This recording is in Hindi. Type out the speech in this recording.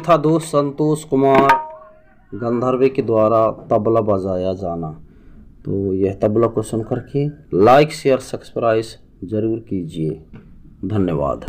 था दोस्त संतोष कुमार गंधर्व के द्वारा तबला बजाया जाना। तो यह तबला को सुन करके लाइक शेयर सब्सक्राइब जरूर कीजिए। धन्यवाद।